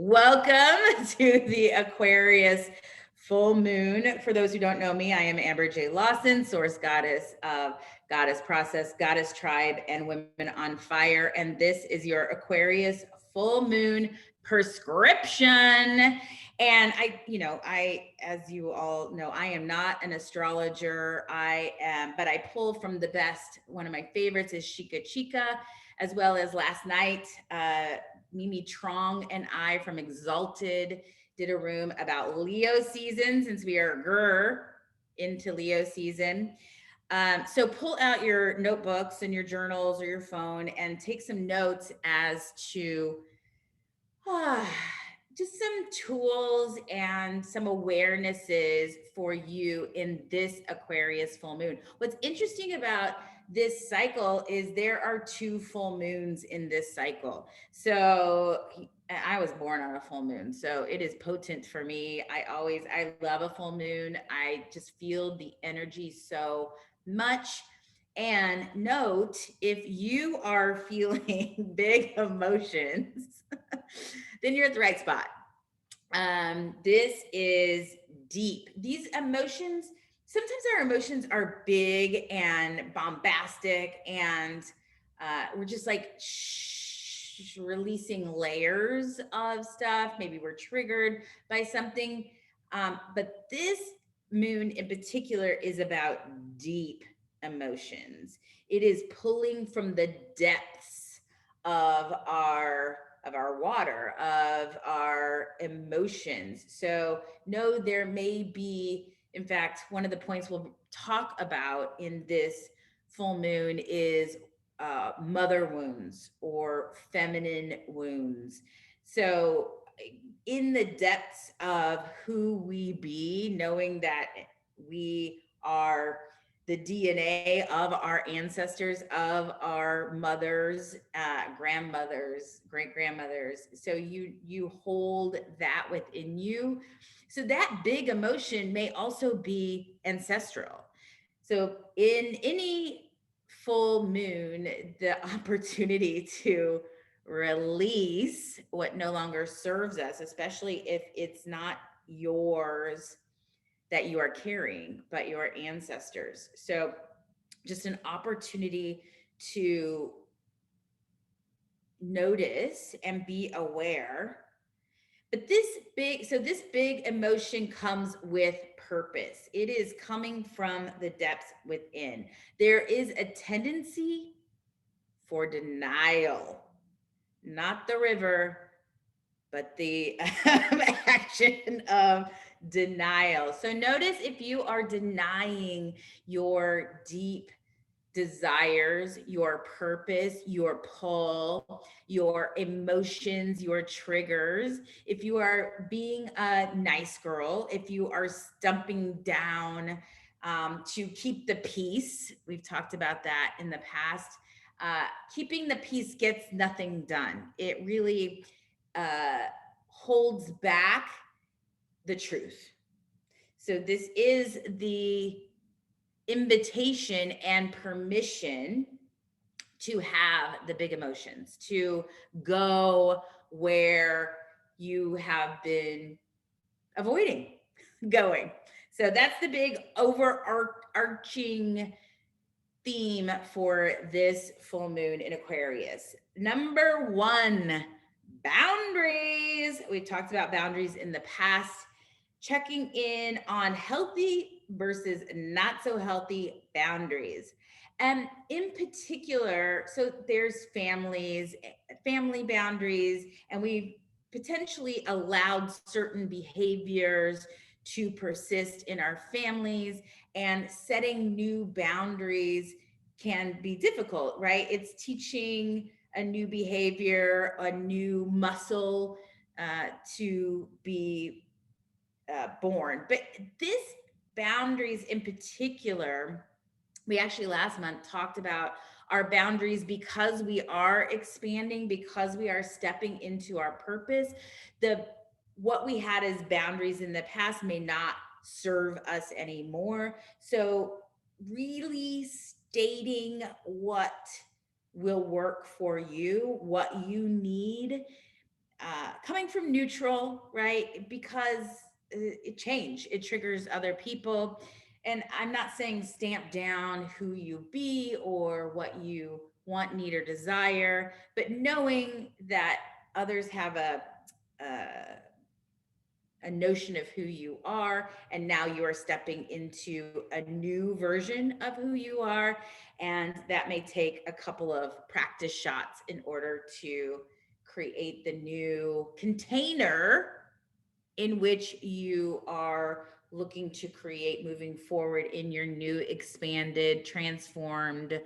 Welcome to the Aquarius full moon. For those who don't know me, I am Amber J. Lawson, source goddess of Goddess Process, Goddess Tribe, and Women on Fire. And this is your Aquarius full moon prescription. And as you all know, I am not an astrologer. But I pull from the best. One of my favorites is Chica Chica, as well as last night, Mimi Trong and I from Exalted did a room about Leo season, since we are into Leo season. So pull out your notebooks and your journals or your phone and take some notes as to just some tools and some awarenesses for you in this Aquarius full moon. What's interesting about this cycle is there are 2 full moons in this cycle. So I was born on a full moon, so it is potent for me. I love a full moon. I just feel the energy so much. And note, if you are feeling big emotions, then you're at the right spot. This is deep. These emotions, sometimes our emotions are big and bombastic, and we're just like releasing layers of stuff. Maybe we're triggered by something. But this moon in particular is about deep emotions. It is pulling from the depths of our water, of our emotions. So no, there may be, in fact, one of the points we'll talk about in this full moon is mother wounds or feminine wounds. So in the depths of who we be, knowing that we are the DNA of our ancestors, of our mothers, grandmothers, great grandmothers. So you hold that within you. So that big emotion may also be ancestral. So in any full moon, the opportunity to release what no longer serves us, especially if it's not yours that you are carrying, but your ancestors. So just an opportunity to notice and be aware. But this big emotion comes with purpose. It is coming from the depths within. There is a tendency for denial, not the river, but the action of denial. So notice if you are denying your deep desires, your purpose, your pull, your emotions, your triggers. If you are being a nice girl, if you are stumping down to keep the peace, we've talked about that in the past. Keeping the peace gets nothing done. It really holds back the truth. So this is the invitation and permission to have the big emotions, to go where you have been avoiding going. So that's the big overarching theme for this full moon in Aquarius. Number 1, boundaries. We've talked about boundaries in the past, checking in on healthy versus not so healthy boundaries. And in particular, so there's family boundaries, and we've potentially allowed certain behaviors to persist in our families, and setting new boundaries can be difficult, right? It's teaching a new behavior, a new muscle to be born. But this boundaries in particular, we actually last month talked about our boundaries because we are expanding, because we are stepping into our purpose. What we had as boundaries in the past may not serve us anymore. So really stating what will work for you, what you need, coming from neutral, right? Because it triggers other people. And I'm not saying stamp down who you be or what you want, need, or desire, but knowing that others have a, a notion of who you are, and now you are stepping into a new version of who you are, and that may take a couple of practice shots in order to create the new container in which you are looking to create moving forward in your new expanded transformed,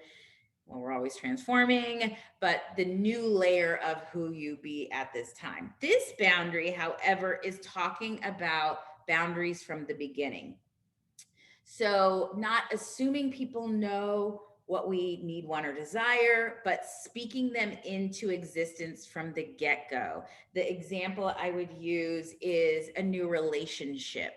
well, we're always transforming, but the new layer of who you be at this time. This boundary, however, is talking about boundaries from the beginning. So, not assuming people know what we need, want, or desire, but speaking them into existence from the get go. The example I would use is a new relationship.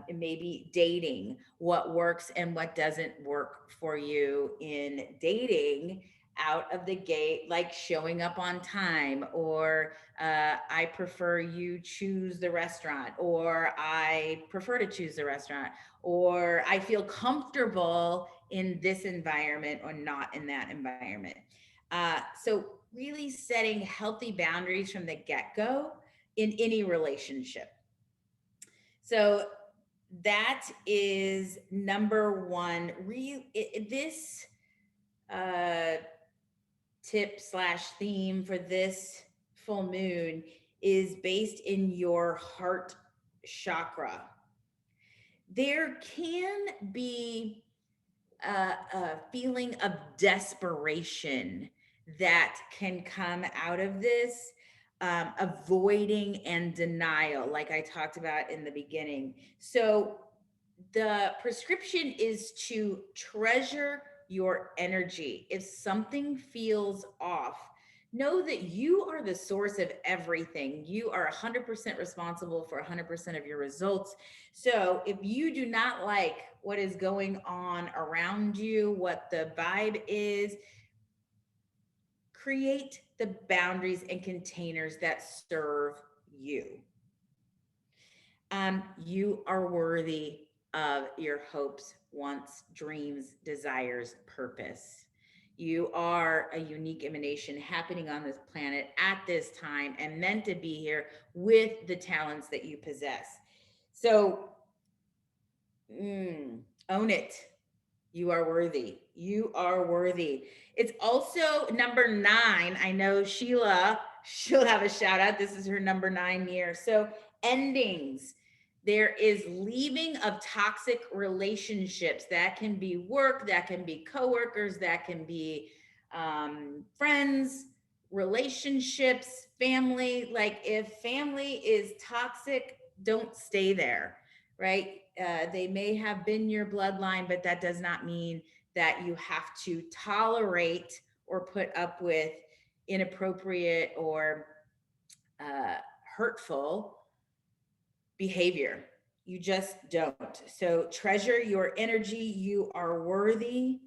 Maybe dating, what works and what doesn't work for you in dating out of the gate, like showing up on time, or I prefer you choose the restaurant, or I prefer to choose the restaurant, or I feel comfortable in this environment or not in that environment. So, really setting healthy boundaries from the get go in any relationship. So, that is number one. This uh, tip slash theme for this full moon is based in your heart chakra. There can be a feeling of desperation that can come out of this, avoiding and denial, like I talked about in the beginning. So, the prescription is to treasure your energy. If something feels off, know that you are the source of everything. You are 100% responsible for 100% of your results. So if you do not like what is going on around you, what the vibe is, create the boundaries and containers that serve you. You are worthy of your hopes, wants, dreams, desires, purpose. You are a unique emanation happening on this planet at this time and meant to be here with the talents that you possess. So, own it. You are worthy. You are worthy. It's also number 9. I know she'll have a shout out. This is her number 9 year. So, endings. There is leaving of toxic relationships. That can be work, that can be coworkers, that can be friends, relationships, family. Like, if family is toxic, don't stay there, right? They may have been your bloodline, but that does not mean that you have to tolerate or put up with inappropriate or uh, hurtful behavior. You just don't. So treasure your energy. You are worthy.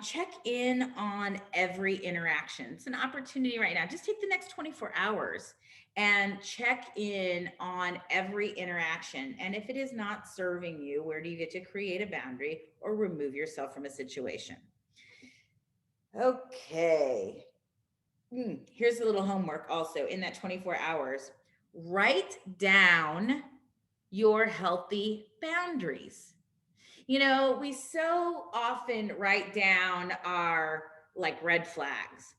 Check in on every interaction. It's an opportunity right now. Just take the next 24 hours and check in on every interaction. And if it is not serving you, where do you get to create a boundary or remove yourself from a situation? Okay. Here's a little homework also in that 24 hours. Write down your healthy boundaries. You know, we so often write down our like red flags,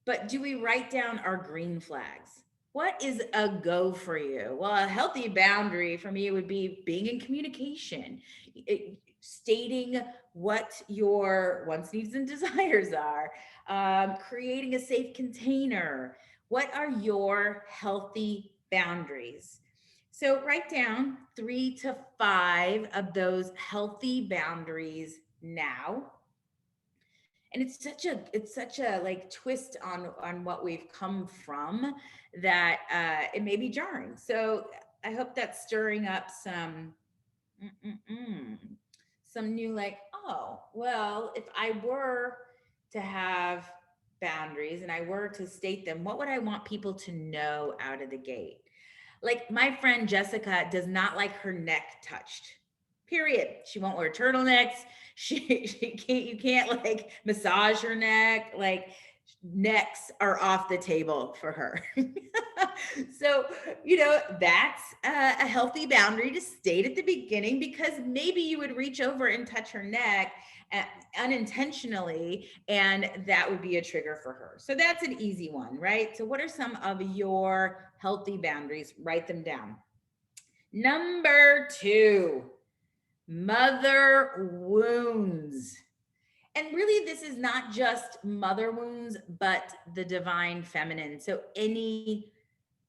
but do we write down our green flags? What is a go for you? Well, a healthy boundary for me would be being in communication, stating what your wants, needs, and desires are, creating a safe container. What are your healthy boundaries? So write down 3 to 5 of those healthy boundaries now. And it's such a like twist on what we've come from that it may be jarring. So I hope that's stirring up mm, some new, like, oh well, if I were to have boundaries and I were to state them, what would I want people to know out of the gate? Like my friend Jessica does not like her neck touched. Period. She won't wear turtlenecks. She can't, you can't like massage her neck. Like necks are off the table for her. So, that's a healthy boundary to state at the beginning, because maybe you would reach over and touch her neck unintentionally, and that would be a trigger for her. So that's an easy one, right? So, what are some of your healthy boundaries? Write them down. Number 2, mother wounds. And really, this is not just mother wounds, but the divine feminine. So, any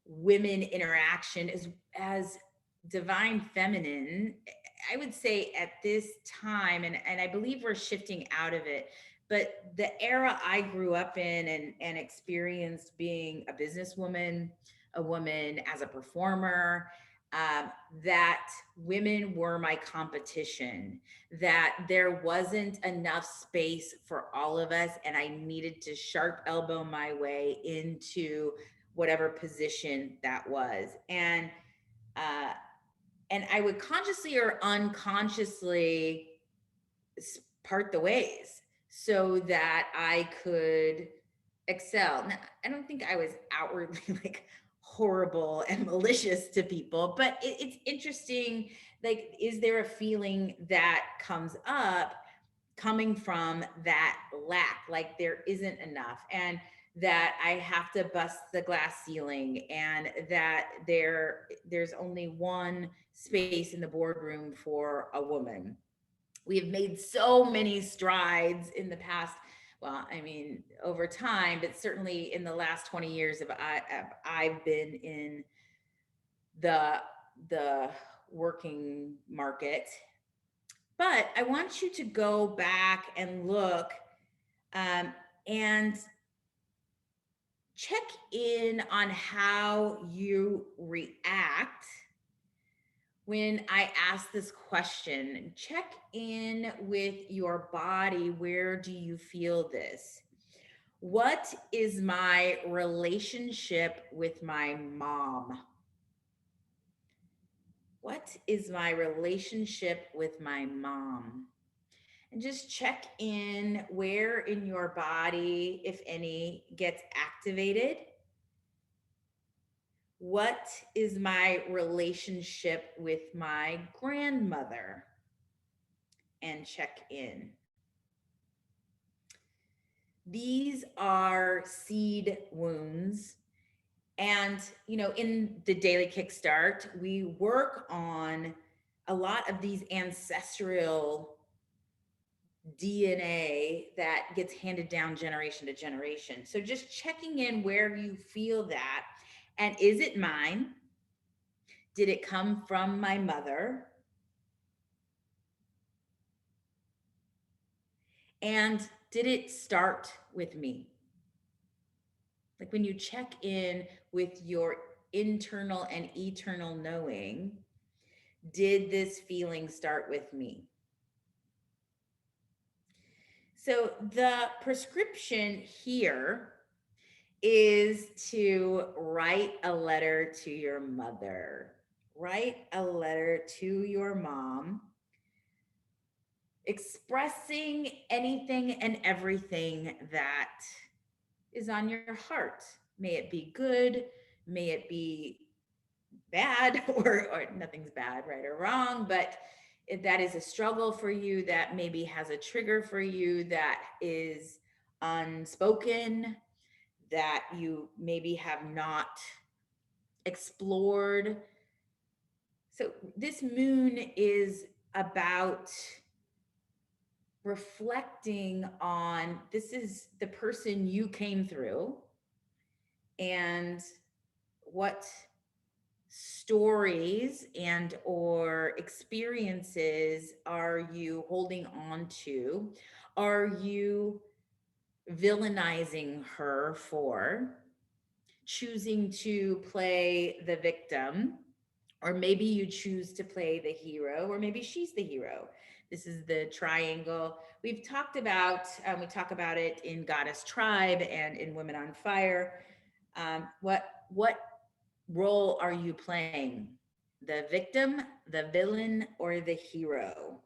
women interaction is as divine feminine, I would say at this time, and I believe we're shifting out of it, but the era I grew up in and experienced being a businesswoman, a woman as a performer, that women were my competition, that there wasn't enough space for all of us, and I needed to sharp elbow my way into whatever position that was. Uh, and I would consciously or unconsciously part the ways so that I could excel. Now, I don't think I was outwardly like horrible and malicious to people, but it's interesting. Like, is there a feeling that comes up coming from that lack, like there isn't enough, and that I have to bust the glass ceiling, and that there's only one space in the boardroom for a woman? We have made so many strides in the past, well, I mean, over time, but certainly in the last 20 years I've been in the working market. But I want you to go back and look, um, and check in on how you react when I ask this question. Check in with your body. Where do you feel this? What is my relationship with my mom? What is my relationship with my mom? And just check in where in your body, if any, gets activated. What is my relationship with my grandmother? And check in. These are seed wounds. And, in the Daily Kickstart, we work on a lot of these ancestral DNA that gets handed down generation to generation. So just checking in where you feel that. And is it mine? Did it come from my mother? And did it start with me? Like when you check in with your internal and eternal knowing, did this feeling start with me? So the prescription here is to write a letter to your mother. Write a letter to your mom, expressing anything and everything that is on your heart. May it be good, may it be bad, or nothing's bad, right or wrong, but if that is a struggle for you, that maybe has a trigger for you that is unspoken, that you maybe have not explored. So this moon is about reflecting on, this is the person you came through, and what stories and or experiences are you holding on to? Are you villainizing her for, choosing to play the victim? Or maybe you choose to play the hero, or maybe she's the hero. This is the triangle. We've talked about, we talk about it in Goddess Tribe and in Women on Fire. What role are you playing? The victim, the villain, or the hero?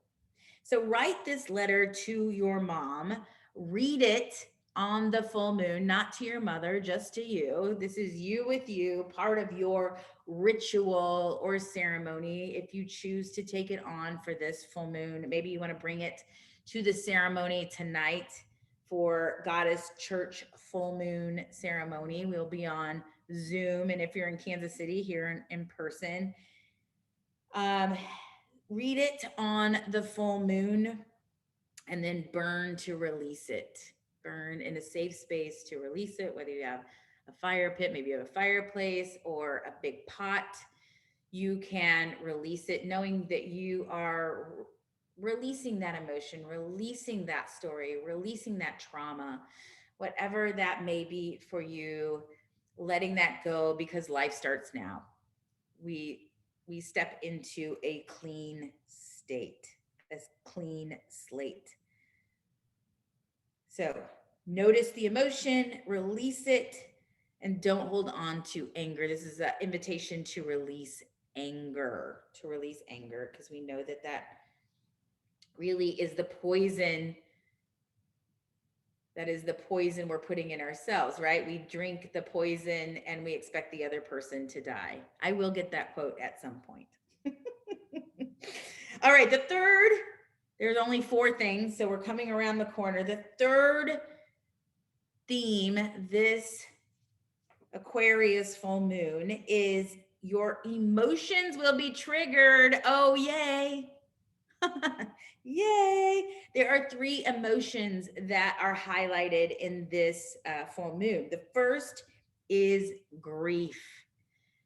So write this letter to your mom, read it on the full moon, not to your mother, just to you. This is you with you, part of your ritual or ceremony. If you choose to take it on for this full moon, maybe you want to bring it to the ceremony tonight for Goddess Church full moon ceremony. We'll be on Zoom. And if you're in Kansas City here in person, um, read it on the full moon and then burn to release it. Burn in a safe space to release it, whether you have a fire pit, maybe you have a fireplace or a big pot. You can release it knowing that you are releasing that emotion, releasing that story, releasing that trauma, whatever that may be for you, letting that go because life starts now. We step into a clean state, a clean slate. So notice the emotion, release it, and don't hold on to anger. This is an invitation to release anger, because we know that that really is the poison. That is the poison we're putting in ourselves, right? We drink the poison and we expect the other person to die. I will get that quote at some point. All right, the third, there's only 4 things, so we're coming around the corner. The third theme this Aquarius full moon is your emotions will be triggered. Oh, yay. Yay. There are 3 emotions that are highlighted in this full moon. The first is grief.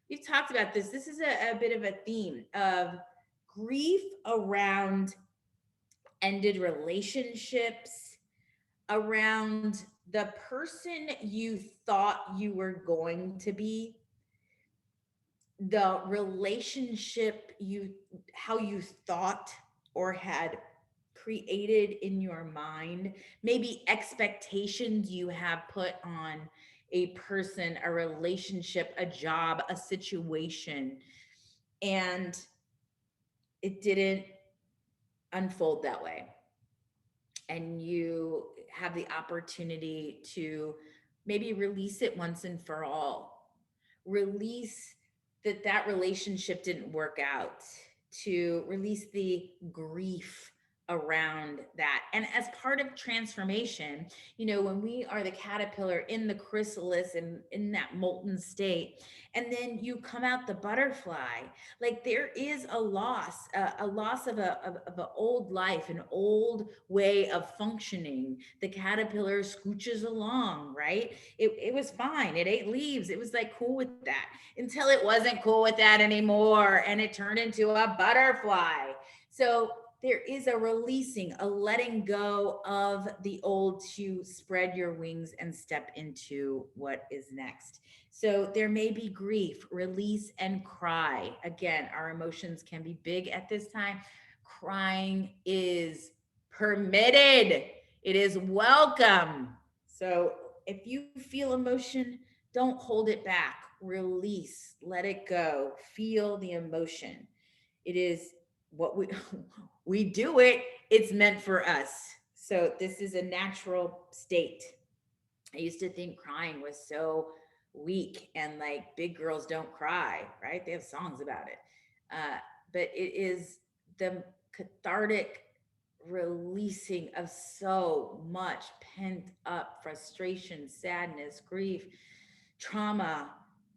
We've talked about this. This is a bit of a theme of grief around ended relationships, around the person you thought you were going to be, the relationship how you thought or had created in your mind, maybe expectations you have put on a person, a relationship, a job, a situation, and it didn't unfold that way. And you have the opportunity to maybe release it once and for all. Release that relationship didn't work out, to release the grief around that. And as part of transformation, when we are the caterpillar in the chrysalis and in that molten state, and then you come out the butterfly, like there is a loss of an old life, an old way of functioning. The caterpillar scooches along, right? It was fine. It ate leaves. It was like cool with that until it wasn't cool with that anymore. And it turned into a butterfly. So there is a releasing, a letting go of the old to spread your wings and step into what is next. So there may be grief, release, and cry. Again, our emotions can be big at this time. Crying is permitted. It is welcome. So if you feel emotion, don't hold it back. Release, let it go. Feel the emotion. It is what we do it. It's meant for us. So this is a natural state. I used to think crying was so weak and like big girls don't cry, right? They have songs about it. But it is the cathartic releasing of so much pent up frustration, sadness, grief, trauma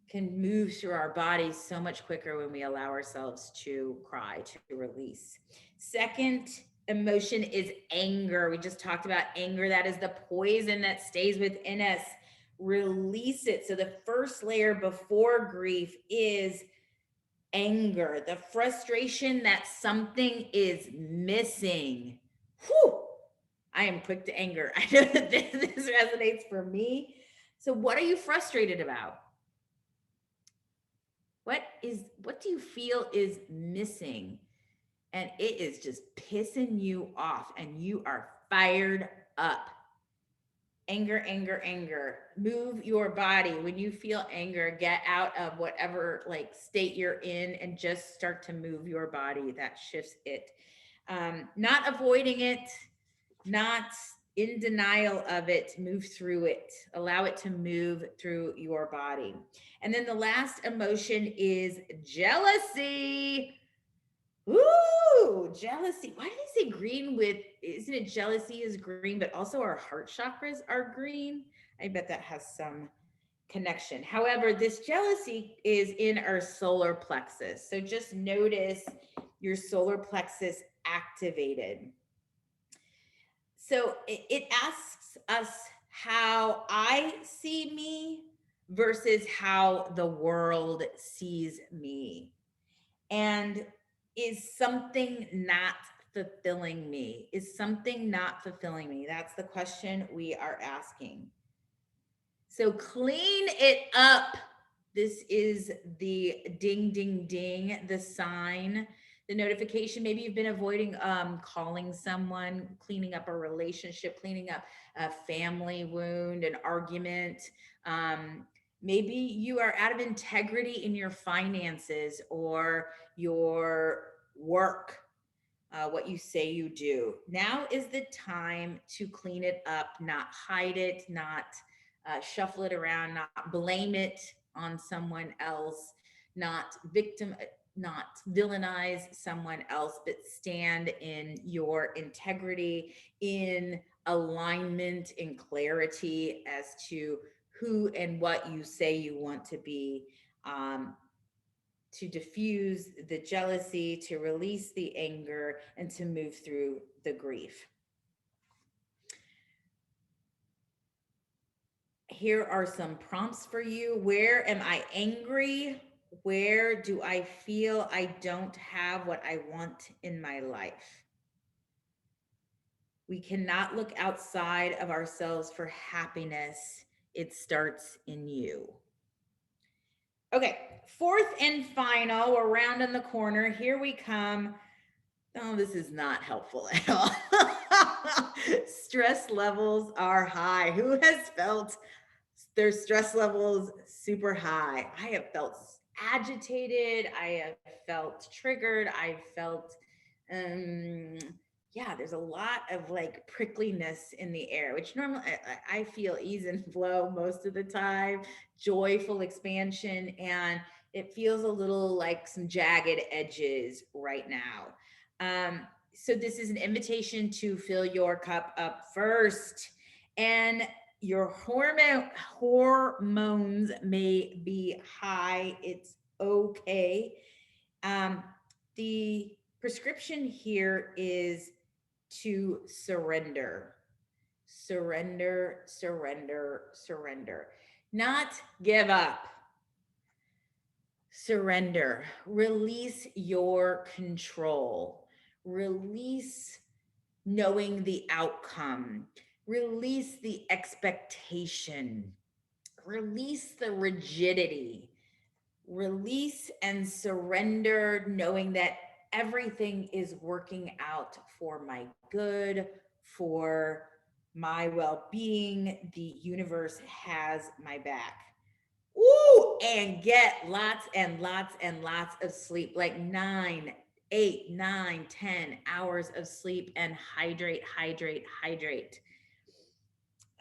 can move through our bodies so much quicker when we allow ourselves to cry, to release. Second emotion is anger. We just talked about anger. That is the poison that stays within us. Release it. So the first layer before grief is anger, the frustration that something is missing. Whew. I am quick to anger. I know that this resonates for me. So what are you frustrated about? What do you feel is missing? and it is just pissing you off and you are fired up. Anger, anger, anger. Move your body. When you feel anger, get out of whatever like state you're in and just start to move your body. That shifts it. Not avoiding it, not in denial of it. Move through it. Allow it to move through your body. And then the last emotion is jealousy. Ooh, jealousy. Why did I say green with, isn't it jealousy is green, but also our heart chakras are green? I bet that has some connection. However, this jealousy is in our solar plexus. So just notice your solar plexus activated. So it asks us how I see me versus how the world sees me. And is something not fulfilling me? Is something not fulfilling me? That's the question we are asking. So clean it up. This is the ding, ding, ding, the sign, the notification. Maybe you've been avoiding calling someone, cleaning up a relationship, cleaning up a family wound, an argument. Um, Maybe you are out of integrity in your finances or your work, what you say you do. Now is the time to clean it up, not hide it, not shuffle it around, not blame it on someone else, not not villainize someone else, but stand in your integrity, in alignment, in clarity as to who and what you say you want to be. To diffuse the jealousy, to release the anger, and to move through the grief. Here are some prompts for you. Where am I angry? Where do I feel I don't have what I want in my life? We cannot look outside of ourselves for happiness. It starts in you. Okay, fourth and final, we're rounding the corner. Here we come. Oh, this is not helpful at all. Stress levels are high. Who has felt their stress levels super high? I have felt agitated. I have felt triggered. I've felt, um, yeah, there's a lot of like prickliness in the air, which normally I feel ease and flow most of the time, joyful expansion, and it feels a little like some jagged edges right now. So this is an invitation to fill your cup up first. And your hormones may be high. It's okay. Um, the prescription here is to surrender. Surrender, surrender, surrender. Not give up. Surrender. Release your control. Release knowing the outcome. Release the expectation. Release the rigidity. Release and surrender, knowing that everything is working out for my good, for my well being. The universe has my back. Ooh, and get lots and lots and lots of sleep, like 8, 9, 10 hours of sleep, and hydrate, hydrate, hydrate.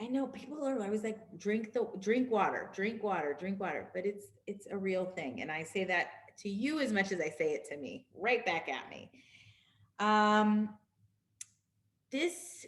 I know people are always like, drink water, drink water, drink water, but it's a real thing. And I say that to you as much as I say it to me, right back at me. Um, this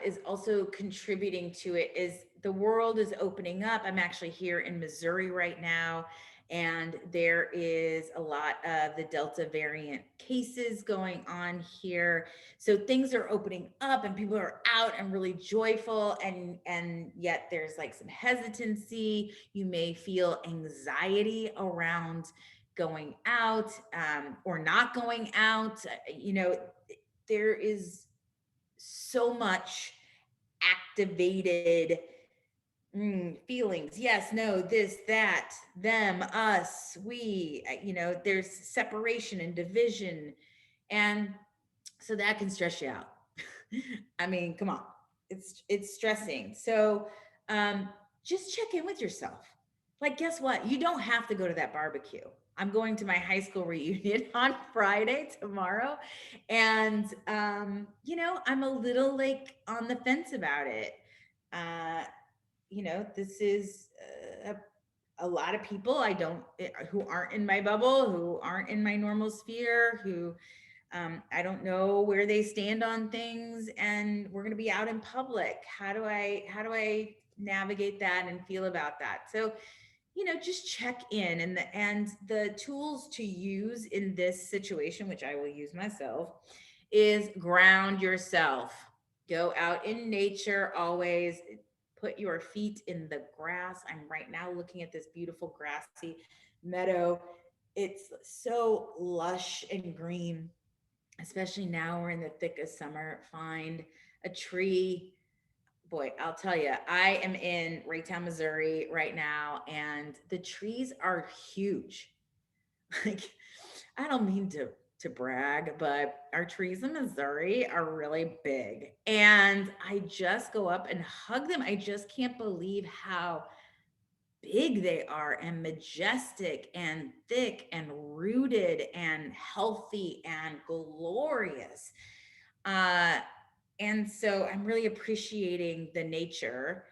is also contributing to it is the world is opening up. I'm actually here in Missouri right now, and there is a lot of the Delta variant cases going on here. So things are opening up and people are out and really joyful, and yet there's like some hesitancy. You may feel anxiety around going out, or not going out. There is so much activated Feelings. Yes, no, this, that, them, us, we, there's separation and division. And so that can stress you out. I mean, come on. It's stressing. So just check in with yourself. Like, guess what? You don't have to go to that barbecue. I'm going to my high school reunion on Friday tomorrow. And I'm a little like on the fence about it. Uh, this is a lot of people I don't who aren't in my bubble, who aren't in my normal sphere, who I don't know where they stand on things, and we're going to be out in public. How do I navigate that and feel about that? So, just check in, and the tools to use in this situation, which I will use myself, is ground yourself. Go out in nature always. Put your feet in the grass. I'm right now looking at this beautiful grassy meadow. It's so lush and green, especially now we're in the thick of summer. Find a tree. Boy, I'll tell you, I am in Raytown, Missouri right now, and the trees are huge. Like, I don't mean to brag, but our trees in Missouri are really big. And I just go up and hug them. I just can't believe how big they are, and majestic and thick and rooted and healthy and glorious. Uh, and so I'm really appreciating the nature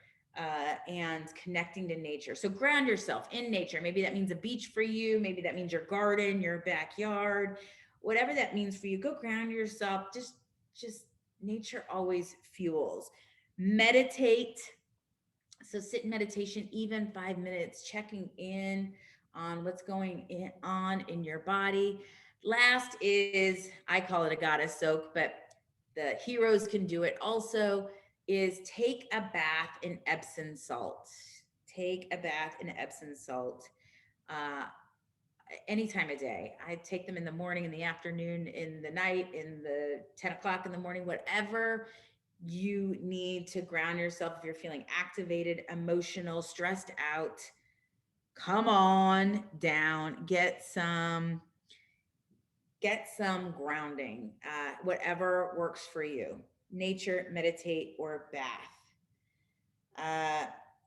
and connecting to nature. So ground yourself in nature. Maybe that means a beach for you. Maybe that means your garden, your backyard, whatever that means for you. Go ground yourself. Just nature always fuels. Meditate. So sit in meditation, even 5 minutes, checking in on what's on in your body. Last is, I call it a goddess soak, but the heroes can do it also, is take a bath in Epsom salt. Take a bath in Epsom salt. Uh, any time of day. I take them in the morning, in the afternoon, in the night, in the 10 o'clock in the morning, whatever you need to ground yourself. If you're feeling activated, emotional, stressed out, come on down, get some grounding, whatever works for you. Nature, meditate, or bath.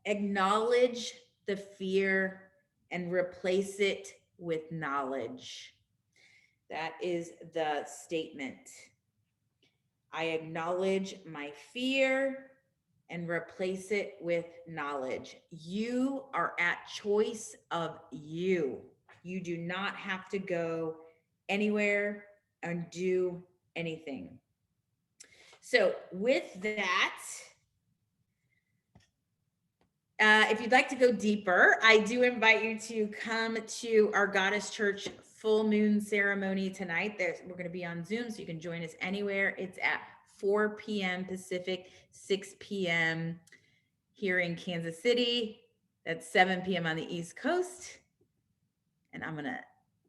Acknowledge the fear and replace it with knowledge. That is the statement. I acknowledge my fear and replace it with knowledge. You are at choice of you. You do not have to go anywhere and do anything. So, with that, if you'd like to go deeper, I do invite you to come to our Goddess Church full moon ceremony tonight. We're going to be on Zoom, so you can join us anywhere. It's at 4 p.m. Pacific, 6 p.m. here in Kansas City. That's 7 p.m. on the East Coast. And I'm going to